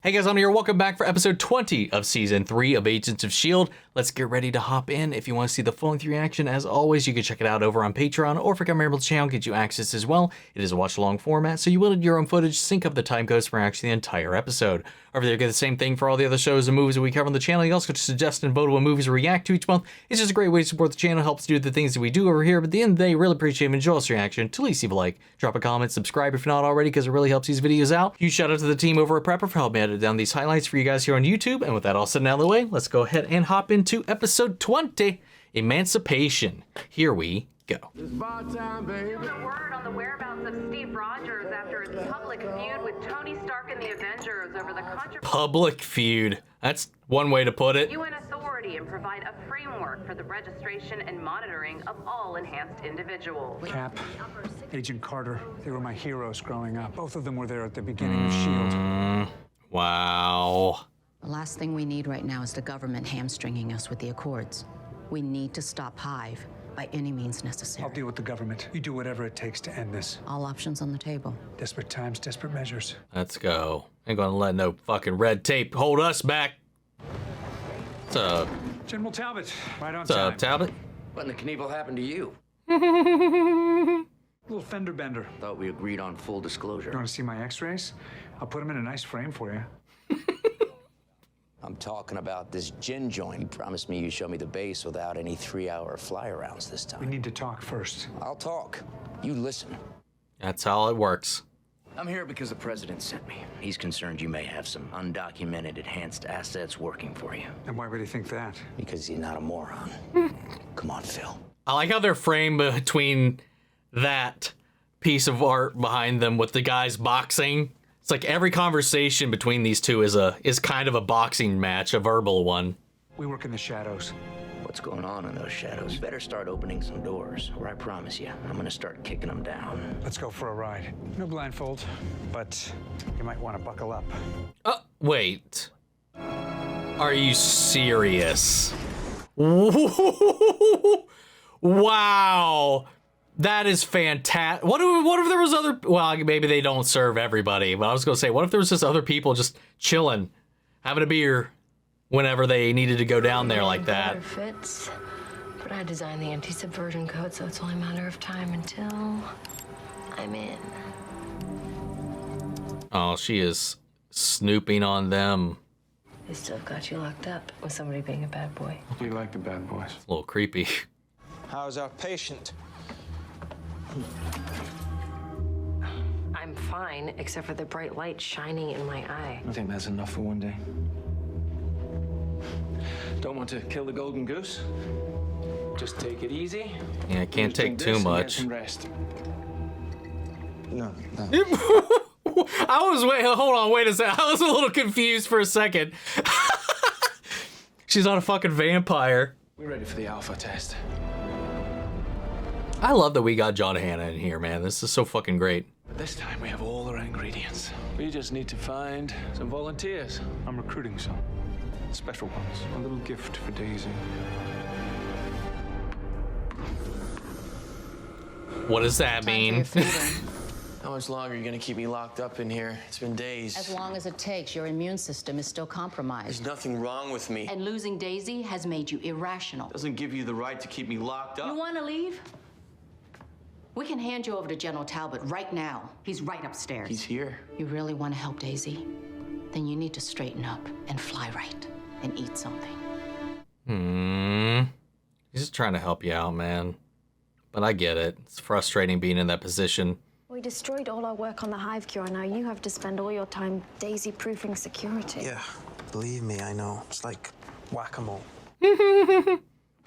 Hey guys, I'm here. Welcome back for episode 20 of season 3 of Agents of S.H.I.E.L.D. Let's get ready to hop in. If you want to see the full-length reaction, as always, you can check it out over on Patreon, or if you're a member of the channel, get you access as well. It is a watch-along format, so you will need your own footage, sync up the time codes for actually the entire episode. Over there, you get the same thing for all the other shows and movies that we cover on the channel. You also get to suggest and vote what movies we react to each month. It's just a great way to support the channel, helps do the things that we do over here. But at the end of the day, really appreciate and enjoy this reaction. To least leave a like, drop a comment, subscribe if you're not already, because it really helps these videos out. Huge shout out to the team over at Prepper for helping me edit down these highlights for you guys here on YouTube. And with that all said and out of the way, let's go ahead and hop into episode 20, Emancipation. Here we go. It's bar time, baby. There's a word on the whereabouts of Steve Rogers after his public feud with Tony Stark and the Avengers over the controversy. Public feud. That's one way to put it. UN authority and provide a framework for the registration and monitoring of all enhanced individuals. Cap, Agent Carter, they were my heroes growing up. Both of them were there at the beginning of S.H.I.E.L.D. Wow. The last thing we need right now is the government hamstringing us with the Accords. We need to stop Hive by any means necessary. I'll deal with the government. You do whatever it takes to end this. All options on the table. Desperate times, desperate measures. Let's go. Ain't gonna let no fucking red tape hold us back. What's up? General Talbot, right on What's time. up, Talbot? What in the Knievel happened to you? Little fender bender. Thought we agreed on full You disclosure. want to see my x-rays? I'll put them in a nice frame for you. I'm talking about this gin joint. You promised me you'd show me the base without any 3-hour fly-arounds this We time. need to talk first. I'll talk. You listen. That's how it works. I'm here because the president sent me. He's concerned you may have some undocumented enhanced assets working for you. And why would he think that? Because he's not a moron. Come on, Phil. I like how they're framed between that piece of art behind them with the guys boxing. It's like every conversation between these two is kind of a boxing match, a verbal one. We work in the shadows. What's going on in those shadows? You better start opening some doors, or I promise you, I'm gonna start kicking them down. Let's go for a ride. No blindfold, but you might want to buckle up. Wait. Are you serious? Wow. That is fantastic. What if there was other, well, maybe they don't serve everybody, but I was gonna say, what if there was just other people just chilling, having a beer whenever they needed to go down there like that? Fitz, but I designed the anti-subversion code, so it's only a matter of time until I'm in. Oh, she is snooping on them. They still have got you locked up with somebody being a bad boy. Do you like the bad boys? A little creepy. How's our patient? I'm fine, except for the bright light shining in my eye. I think that's enough for one day. Don't want to kill the golden goose. Just take it easy. Yeah, can't take too much. Some rest. No. Hold on, wait a second. I was a little confused for a second. She's not a fucking vampire. We're ready for the alpha test. I love that we got John Hannah in here, man. This is so fucking great. But this time we have all our ingredients. We just need to find some volunteers. I'm recruiting some. Special ones. A little gift for Daisy. What does that mean? How much longer are you gonna keep me locked up in here? It's been days. As long as it takes, your immune system is still There's compromised. nothing wrong with me. And losing Daisy has made you irrational. Doesn't give you the right to keep me locked You up. want to leave? We can hand you over to General Talbot right now. He's right upstairs. He's here. You really want to help Daisy? Then you need to straighten up and fly right and eat something. He's just trying to help you out, man. But I get it. It's frustrating being in that position. We destroyed all our work on the Hive cure. Now you have to spend all your time daisy-proofing security. Yeah, believe me, I know. It's like whack-a-mole.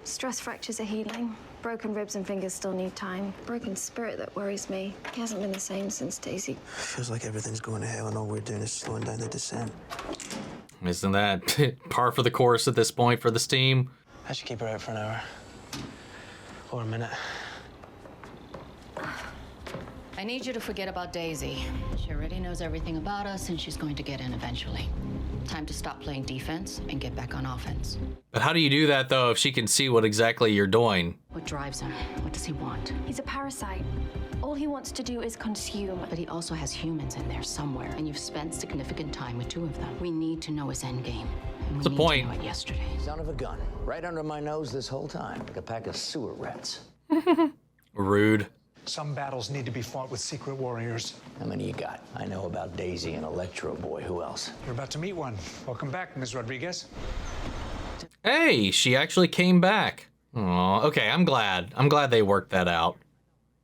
Stress fractures are healing. Broken ribs and fingers still need time. Broken spirit that worries me. He hasn't been the same since Daisy. Feels like everything's going to hell and all we're doing is slowing down the descent. Isn't that par for the course at this point for this team? I should keep her out for an hour. Or a minute. I need you to forget about Daisy. She already knows everything about us, and she's going to get in eventually. Time to stop playing defense and get back on offense. But how do you do that, though, if she can see what exactly you're doing? What drives him? What does he want? He's a parasite. All he wants to do is consume. But he also has humans in there somewhere, and you've spent significant time with 2 of them. We need to know his endgame. And we What's the need point? to know it yesterday. Son of a gun. Right under my nose this whole time, like a pack of sewer rats. Rude. Some battles need to be fought with secret warriors. How many you got? I know about Daisy and Electro Boy. Who else? You're about to meet one. Welcome back, Ms. Rodriguez. Hey, she actually came back. Aw, okay, I'm glad. I'm glad they worked that out.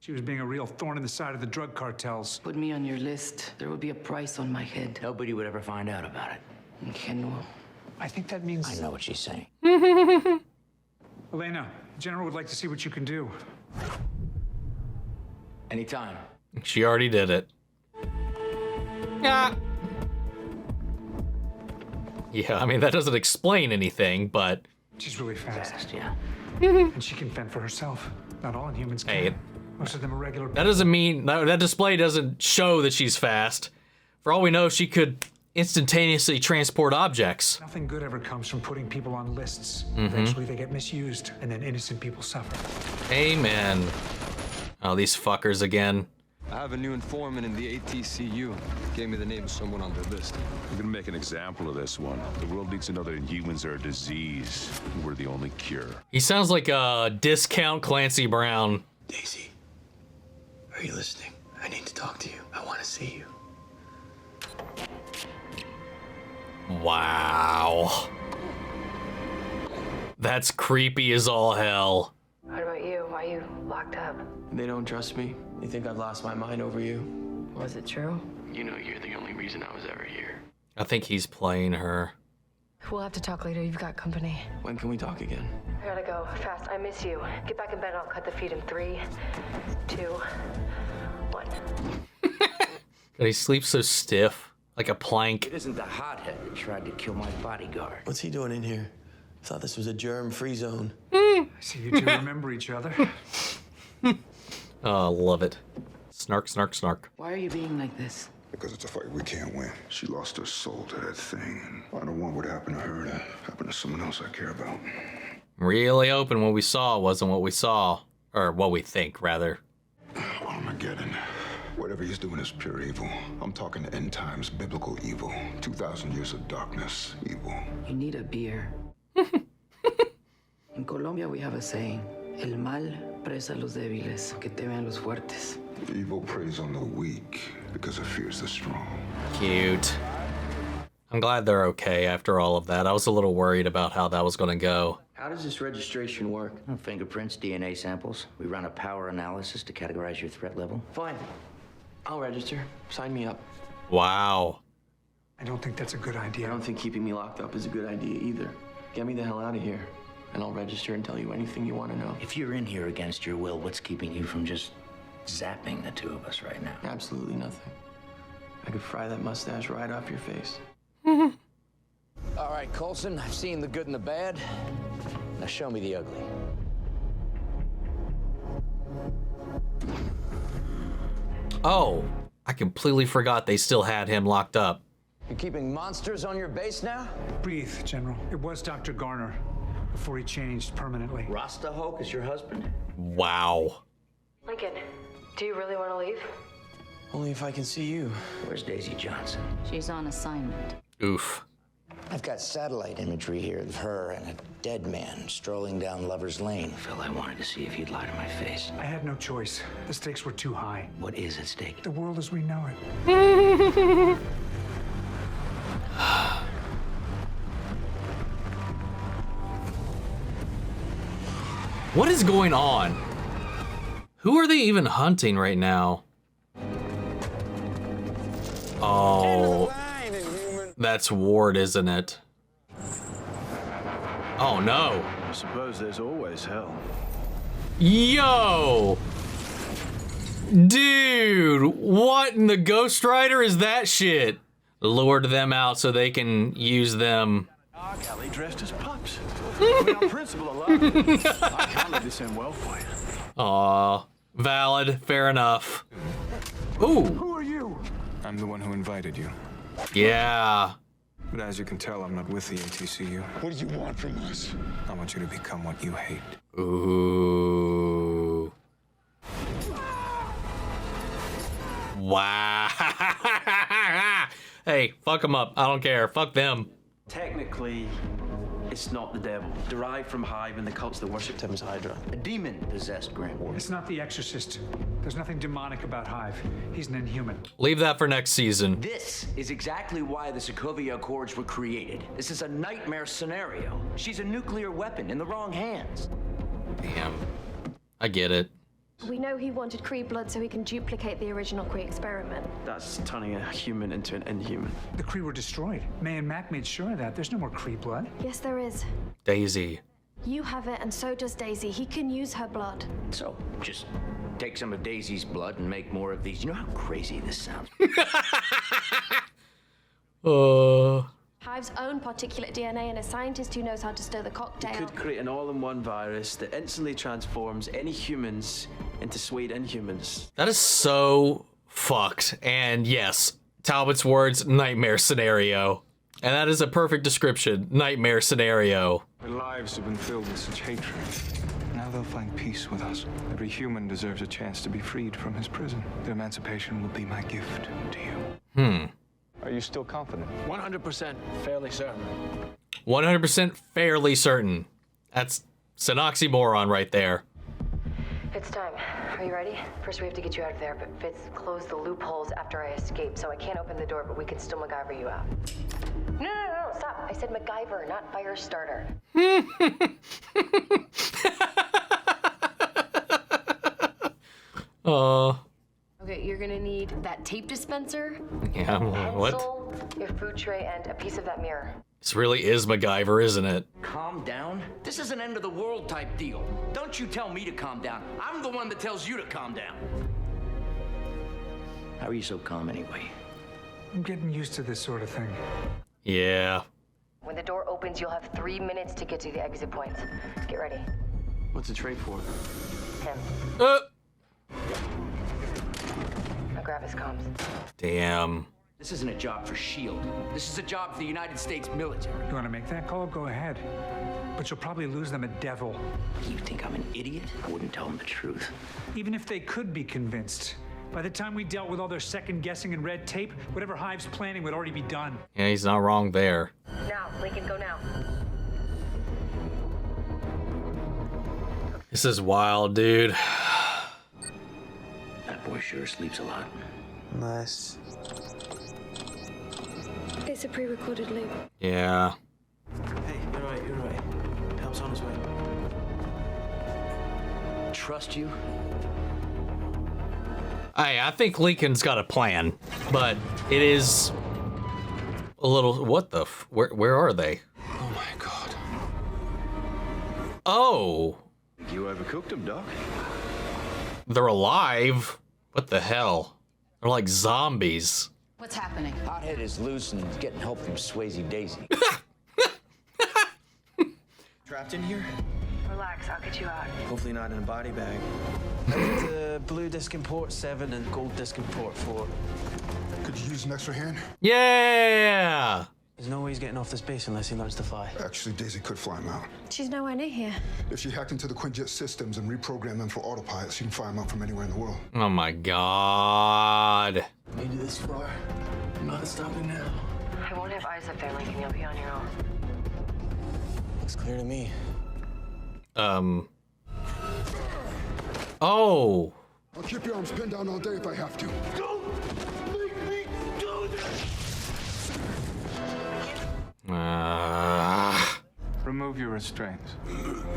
She was being a real thorn in the side of the drug cartels. Put me on your list. There would be a price on my head. Nobody would ever find out about it. Ingenuo. I think that means... I know what she's saying. Elena, the General would like to see what you can do. Anytime. She already did it. Yeah. Yeah, I mean, that doesn't explain anything, but... She's really fast. Yeah. And she can fend for herself. Not all Inhumans can. Hey, Most of them are regular... that doesn't mean... That display doesn't show that she's fast. For all we know, she could instantaneously transport objects. Nothing good ever comes from putting people on lists. Eventually they get misused, and then innocent people suffer. Amen. Oh, these fuckers again. I have a new informant in the ATCU. Gave me the name of someone on their list. We're gonna make an example of this one. The world needs to know that Inhumans are a disease. We're the only cure. He sounds like a discount Clancy Brown. Daisy, are you listening? I need to talk to you. I want to see you. Wow. That's creepy as all hell. What about you? Why are you locked up? They don't trust me. They think I've lost my mind over you. Was it true? You know you're the only reason I was ever here. I think he's playing her. We'll have to talk later. You've got company. When can we talk again? I gotta go. Fast. I miss you. Get back in bed. I'll cut the feed in 3, 2, 1. God, he sleeps so stiff, like a plank. It isn't the hothead that tried to kill my bodyguard. What's he doing in here? I thought this was a germ-free zone. I see you two remember each other. Oh, love it. Snark, snark, snark. Why are you being like this? Because it's a fight we can't win. She lost her soul to that thing, and I don't want what happened to her to happen to someone else I care about. Really open. What we saw wasn't what we saw. Or what we think, rather. Armageddon. Whatever he's doing is pure evil. I'm talking end times, biblical evil. 2,000 years of darkness, evil. You need a beer. In Colombia, we have a saying. El mal presa a los débiles, que temen los fuertes. Evil preys on the weak because it fears the strong. Cute. I'm glad they're okay after all of that. I was a little worried about how that was going to go. How does this registration work? Fingerprints, DNA samples. We run a power analysis to categorize your threat level. Fine. I'll register. Sign me up. Wow. I don't think that's a good idea. I don't think keeping me locked up is a good idea either. Get me the hell out of here, and I'll register and tell you anything you want to know. If you're in here against your will, what's keeping you from just zapping the 2 of us right now? Absolutely nothing. I could fry that mustache right off your face. All right, Coulson, I've seen the good and the bad. Now show me the ugly. Oh, I completely forgot they still had him locked up. You keeping monsters on your base now? Breathe, General. It was Dr. Garner before he changed permanently. Rasta Hulk is your husband? Wow. Lincoln, do you really want to leave? Only if I can see you. Where's Daisy Johnson? She's on assignment. Oof. I've got satellite imagery here of her and a dead man strolling down Lover's Lane. Phil, I wanted to see if you'd lie to my face. I had no choice. The stakes were too high. What is at stake? The world as we know it. What is going on? Who are they even hunting right now? Oh, that's Ward, isn't it? Oh no. I suppose there's always hell. Yo! Dude, what in the Ghost Rider is that shit? Lured them out so they can use them. Alley dressed as pups. Without principle allowed. I counted this in well for you. Aw, valid, fair enough. Ooh. Who are you? I'm the one who invited you. Yeah. But as you can tell, I'm not with the ATCU. What do you want from us? I want you to become what you hate. Ooh. Wow. Hey, fuck them up. I don't care. Fuck them. Technically, it's not the devil. Derived from Hive and the cults that worshipped him as Hydra. A demon-possessed Grand Warden. It's not the Exorcist. There's nothing demonic about Hive. He's an inhuman. Leave that for next season. This is exactly why the Sokovia Accords were created. This is a nightmare scenario. She's a nuclear weapon in the wrong hands. Damn. I get it. We know he wanted Kree blood so he can duplicate the original Kree experiment. That's turning a human into an inhuman. The Kree were destroyed. May and Mack made sure of that. There's no more Kree blood. Yes, there is. Daisy. You have it, and so does Daisy. He can use her blood. So, just take some of Daisy's blood and make more of these. You know how crazy this sounds? Hive's own particulate DNA and a scientist who knows how to stir the cocktail. You could create an all-in-one virus that instantly transforms any humans into S.H.I.E.L.D. Inhumans. That is so fucked. And yes, Talbot's words, nightmare scenario. And that is a perfect description. Nightmare scenario. Their lives have been filled with such hatred. Now they'll find peace with us. Every human deserves a chance to be freed from his prison. Their emancipation will be my gift to you. Are you still confident? 100% fairly certain. 100% fairly certain. That's an oxymoron right there. It's time. Are you ready? First, we have to get you out of there, but Fitz closed the loopholes after I escaped, so I can't open the door, but we can still MacGyver you out. No, stop. I said MacGyver, not fire starter. Okay, you're gonna need that tape dispenser. Yeah, what? Pencil, your food tray, and a piece of that mirror. This really is MacGyver, isn't it? Calm down? This is an end of the world type deal. Don't you tell me to calm down. I'm the one that tells you to calm down. How are you so calm anyway? I'm getting used to this sort of thing. Yeah. When the door opens, you'll have 3 minutes to get to the exit points. Get ready. What's the trade for? Him. Now grab his comms. Damn. This isn't a job for S.H.I.E.L.D. This is a job for the United States military. You want to make that call? Go ahead. But you'll probably lose them a devil. You think I'm an idiot? I wouldn't tell them the truth. Even if they could be convinced, by the time we dealt with all their second guessing and red tape, whatever Hive's planning would already be done. Yeah, he's not wrong there. Now, Lincoln, go now. This is wild, dude. That boy sure sleeps a lot. Nice. It's a pre-recorded loop. Yeah. Hey, you're right. Help's on his way. Trust you? I think Lincoln's got a plan, but it is a little. What the? Where are they? Oh my God. Oh. You overcooked them, Doc. They're alive. What the hell? They're like zombies. What's happening? Hothead is loose and getting help from Swayze Daisy. Trapped in here? Relax, I'll get you out. Hopefully not in a body bag. I did the blue disc in port 7 and gold disc in port 4. Could you use an extra hand? Yeah. There's no way he's getting off this base unless he learns to fly. Actually, Daisy could fly him out. She's nowhere near here. If she hacked into the Quinjet systems and reprogrammed them for autopilot, she can fly him out from anywhere in the world. Oh my God. Made it this far. I'm not stopping now. I won't have eyes up there, Lincoln. You'll be on your own. Looks clear to me. Oh. I'll keep your arms pinned down all day if I have to. Don't make me do this! Remove your restraints.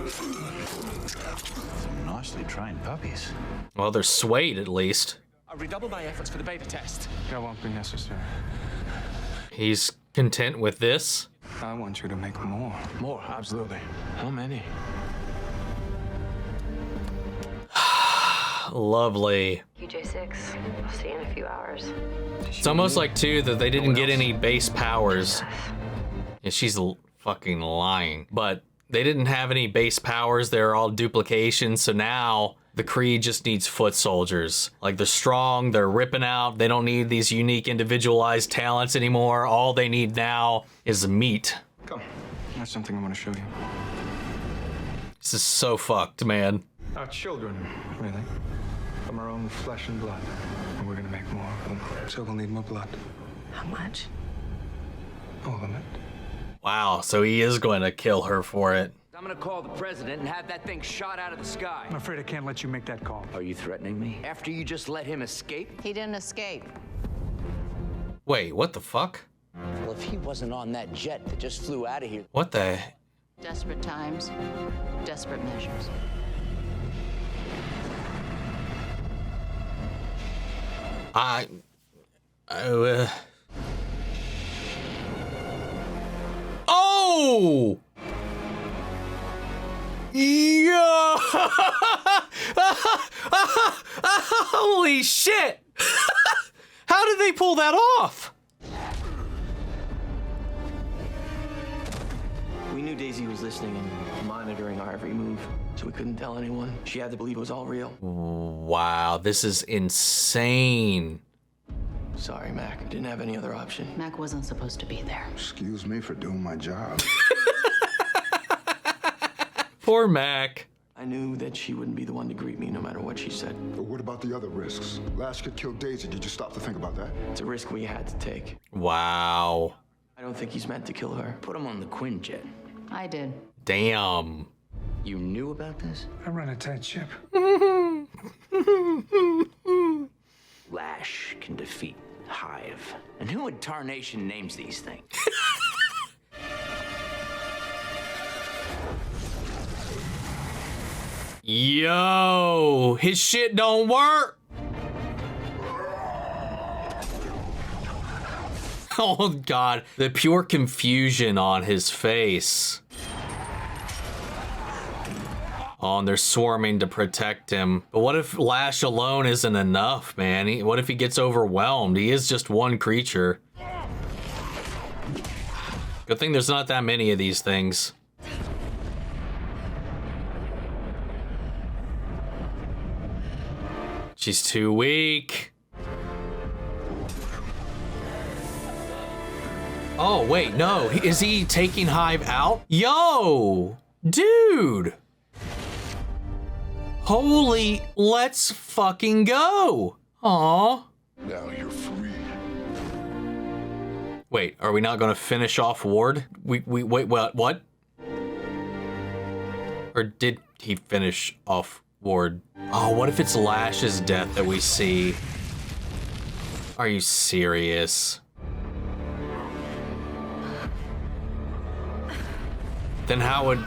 Some nicely trained puppies. Well, they're swayed at least. I redouble my efforts for the beta test. That won't be necessary. He's content with this. I want you to make more. More, absolutely. How many? Lovely. QJ6. I'll see you in a few hours. It's almost like, too, that they didn't get any base powers. Yeah, she's fucking lying. But they didn't have any base powers. They're all duplications. So now the Kree just needs foot soldiers. Like, they're strong. They're ripping out. They don't need these unique individualized talents anymore. All they need now is meat. Come. That's something I want to show you. This is so fucked, man. Our children, really. From our own flesh and blood. And we're gonna make more of them, so we'll need more blood. How much? All of it. Wow, so he is going to kill her for it. I'm gonna call the president and have that thing shot out of the sky. I'm afraid I can't let you make that call. Are you threatening me? After you just let him escape? He didn't escape. Wait, what the fuck? Well, if he wasn't on that jet that just flew out of here. What the? Desperate times, desperate measures. Oh! Yeah! Holy shit! How did they pull that off? We knew Daisy was listening and monitoring our every move, so we couldn't tell anyone. She had to believe it was all real. Wow, this is insane. Sorry, Mac. I didn't have any other option. Mack wasn't supposed to be there. Excuse me for doing my job. Poor Mack. I knew that she wouldn't be the one to greet me no matter what she said. But what about the other risks? Lash could kill Daisy. Did you stop to think about that? It's a risk we had to take. Wow. I don't think he's meant to kill her. Put him on the Quinjet. I did. Damn. You knew about this? I run a tight ship. Lash can defeat Hive. And who in tarnation names these things? Yo, his shit don't work. Oh God, the pure confusion on his face. Oh, and they're swarming to protect him. But what if Lash alone isn't enough, man? What if he gets overwhelmed? He is just one creature. Good thing there's not that many of these things. She's too weak. Oh, wait, no. Is he taking Hive out? Yo, dude. Holy, let's fucking go. Aw. Now you're free. Wait, are we not gonna finish off Ward? Wait, what? Or did he finish off Ward? Oh, what if it's Lash's death that we see? Are you serious? Then how would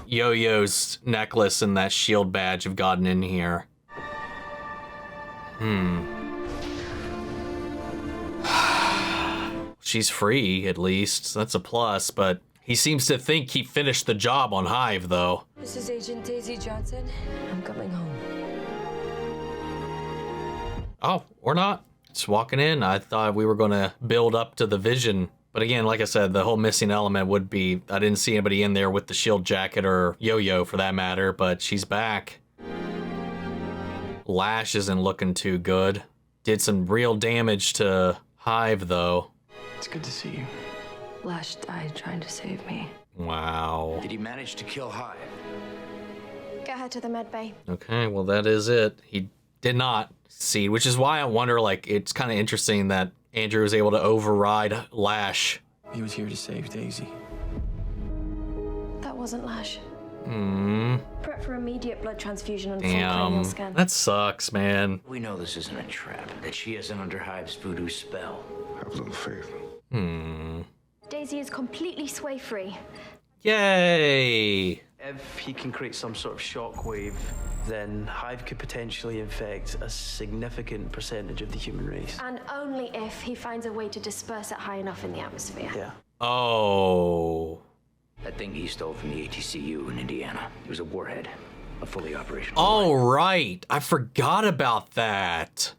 Yo-Yo's necklace and that shield badge have gotten in here? She's free, at least. That's a plus, but he seems to think he finished the job on Hive, though. This is Agent Daisy Johnson. I'm coming home. Oh, or not. Just walking in. I thought we were going to build up to the vision. But again, like I said, the whole missing element would be, I didn't see anybody in there with the shield jacket or Yo-Yo for that matter, but she's back. Lash isn't looking too good. Did some real damage to Hive, though. It's good to see you. Lash died trying to save me. Wow. Did he manage to kill Hive? Get her to the med bay. Okay, well, that is it. He did not see, which is why I wonder, like, it's kind of interesting that Andrew was able to override Lash. He was here to save Daisy. That wasn't Lash. Prep for immediate blood transfusion and full cranial scan. That sucks, man. We know this isn't a trap, that she isn't under Hive's voodoo spell. Have a little faith. Daisy is completely sway-free. Yay! If he can create some sort of shockwave, then Hive could potentially infect a significant percentage of the human race. And only if he finds a way to disperse it high enough in the atmosphere. Yeah. Oh. That thing he stole from the ATCU in Indiana. It was a warhead, a fully operational. Oh, right. I forgot about that.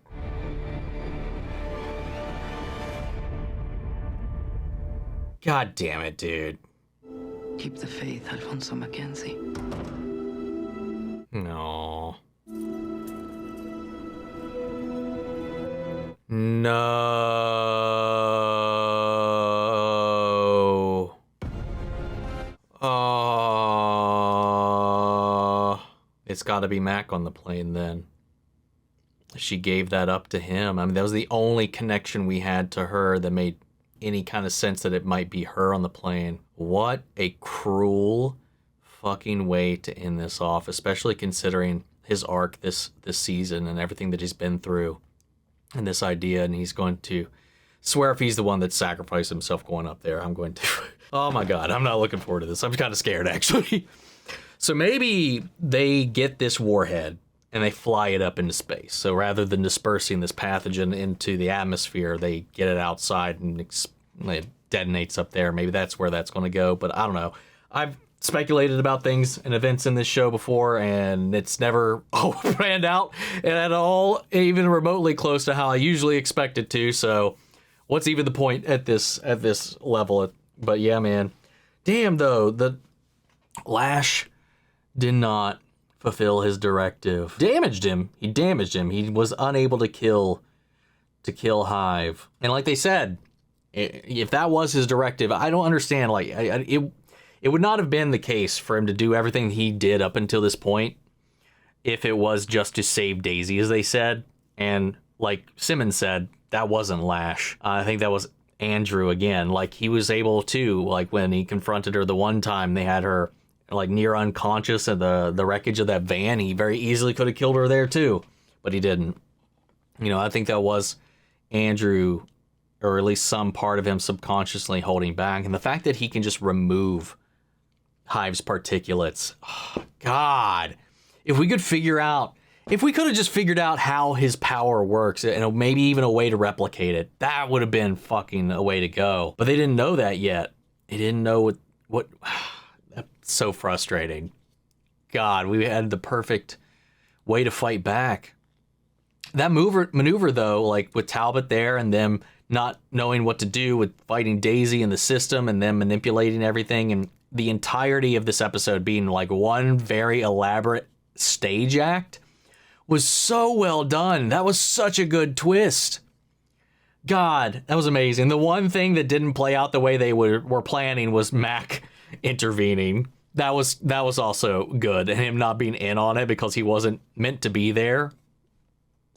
God damn it, dude. Keep the faith, Alphonso Mackenzie. No. No. Oh. It's got to be Mack on the plane then. she gave that up to him. I mean, that was the only connection we had to her that made any kind of sense that it might be her on the plane. What a cruel fucking way to end this off, especially considering his arc this season and everything that he's been through and this idea. And he's going to swear if he's the one that sacrificed himself going up there, I'm going to... Oh my God, I'm not looking forward to this. I'm kind of scared, actually. So maybe they get this warhead and they fly it up into space. So rather than dispersing this pathogen into the atmosphere, they get it outside and it detonates up there. Maybe that's where that's going to go, but I don't know. I've speculated about things and events in this show before, and it's never panned out at all, even remotely close to how I usually expect it to. So what's even the point at this level? But yeah, man. Damn, though, the Lash did not fulfill his directive. Damaged him. He damaged him. He was unable to kill Hive. And like they said, if that was his directive, I don't understand. Like, it would not have been the case for him to do everything he did up until this point if it was just to save Daisy, as they said. And like Simmons said, that wasn't Lash. I think that was Andrew again. Like, he was able to, like, when he confronted her the one time they had her like near unconscious in the wreckage of that van, he very easily could have killed her there too, but he didn't. You know, I think that was Andrew, or at least some part of him subconsciously holding back. And the fact that he can just remove Hive's particulates, oh, God, if we could have just figured out how his power works and maybe even a way to replicate it, that would have been fucking a way to go. But they didn't know that yet. They didn't know what that's so frustrating. God, we had the perfect way to fight back. That maneuver though, like with Talbot there and them not knowing what to do with fighting Daisy in the system and them manipulating everything, and the entirety of this episode being like one very elaborate stage act, was so well done. That was such a good twist. God, that was amazing. The one thing that didn't play out the way they were planning was Mack intervening. That was also good, and him not being in on it because he wasn't meant to be there.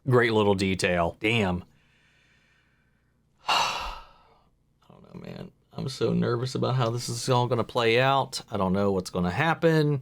Great little detail. Damn. I don't know, man. I'm so nervous about how this is all going to play out. I don't know what's going to happen.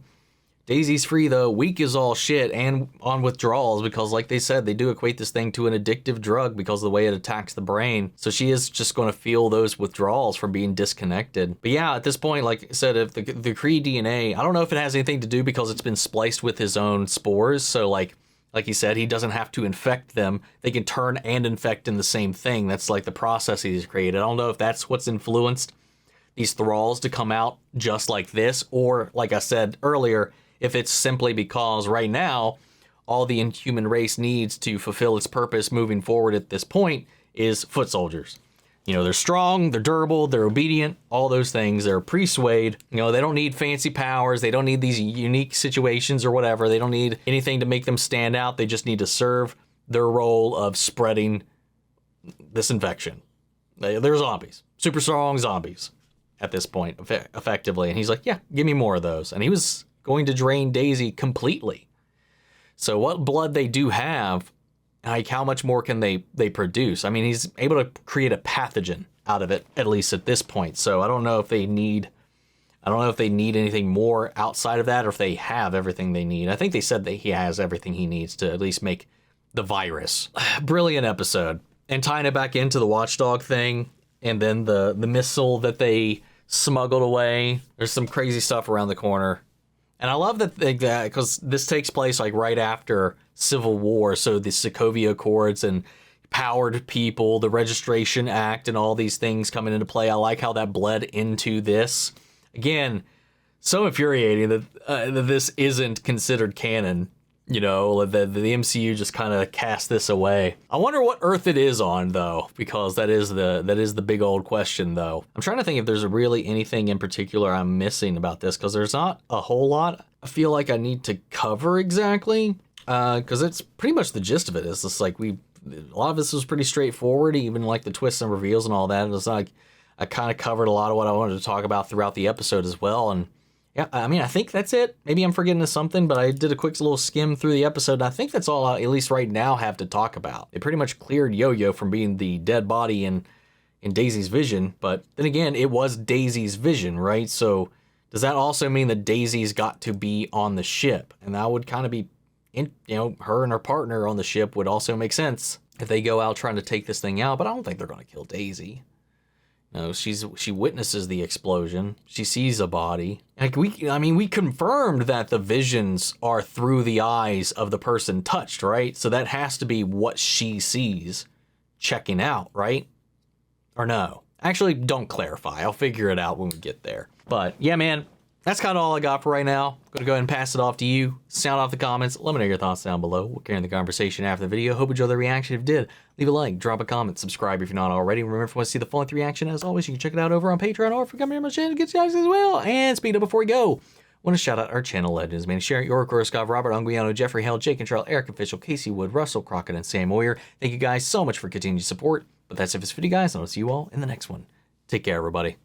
Daisy's free, though. Weak is all shit and on withdrawals because, like they said, they do equate this thing to an addictive drug because of the way it attacks the brain. So she is just going to feel those withdrawals from being disconnected. But yeah, at this point, like I said, if the Kree DNA, I don't know if it has anything to do because it's been spliced with his own spores. So like he said, he doesn't have to infect them. They can turn and infect in the same thing. That's like the process he's created. I don't know if that's what's influenced these thralls to come out just like this, or like I said earlier, if it's simply because right now all the inhuman race needs to fulfill its purpose moving forward at this point is foot soldiers. You know, they're strong, they're durable, they're obedient, all those things. They're pre-swayed. You know, they don't need fancy powers. They don't need these unique situations or whatever. They don't need anything to make them stand out. They just need to serve their role of spreading this infection. They're zombies, super strong zombies at this point, effectively. And he's like, yeah, give me more of those. And he was going to drain Daisy completely. So what blood they do have, like how much more can they produce? I mean, he's able to create a pathogen out of it, at least at this point. So I don't know if they need anything more outside of that, or if they have everything they need. I think they said that he has everything he needs to at least make the virus. Brilliant episode. And tying it back into the watchdog thing, and then the missile that they smuggled away. There's some crazy stuff around the corner. And I love that because this takes place like right after Civil War. So the Sokovia Accords and powered people, the Registration Act, and all these things coming into play. I like how that bled into this. Again, so infuriating that this isn't considered canon. You know, the MCU just kind of cast this away. I wonder what Earth it is on, though, because that is the big old question, though. I'm trying to think if there's really anything in particular I'm missing about this, because there's not a whole lot I feel like I need to cover exactly, because it's pretty much the gist of it. It's just like a lot of this was pretty straightforward, even like the twists and reveals and all that. It's like I kind of covered a lot of what I wanted to talk about throughout the episode as well, and Yeah, I mean, I think that's it. Maybe I'm forgetting something, but I did a quick little skim through the episode, and I think that's all I, at least right now, have to talk about. They pretty much cleared Yo-Yo from being the dead body in Daisy's vision, but then again, it was Daisy's vision, right? So does that also mean that Daisy's got to be on the ship? And that would kind of be, her and her partner on the ship would also make sense if they go out trying to take this thing out, but I don't think they're going to kill Daisy. No, she witnesses the explosion. She sees a body. Like we confirmed that the visions are through the eyes of the person touched, right? So that has to be what she sees checking out, right? Or no? Actually, don't clarify. I'll figure it out when we get there. But yeah, man, that's kind of all I got for right now. I'm going to go ahead and pass it off to you. Sound off the comments. Let me know your thoughts down below. We'll carry on the conversation after the video. Hope you enjoyed the reaction. If you did, leave a like, drop a comment, subscribe if you're not already. Remember, if you want to see the full-length reaction, as always, you can check it out over on Patreon or if you come here on my channel, get you guys as well. And speed up before we go. I want to shout out our channel legends, man. Share York, Scott, Robert, Anguiano, Jeffrey Hell, Jake and Charles, Eric Official, Casey Wood, Russell Crockett, and Sam Moyer. Thank you guys so much for continued support. But that's it for this video, guys, and I'll see you all in the next one. Take care, everybody.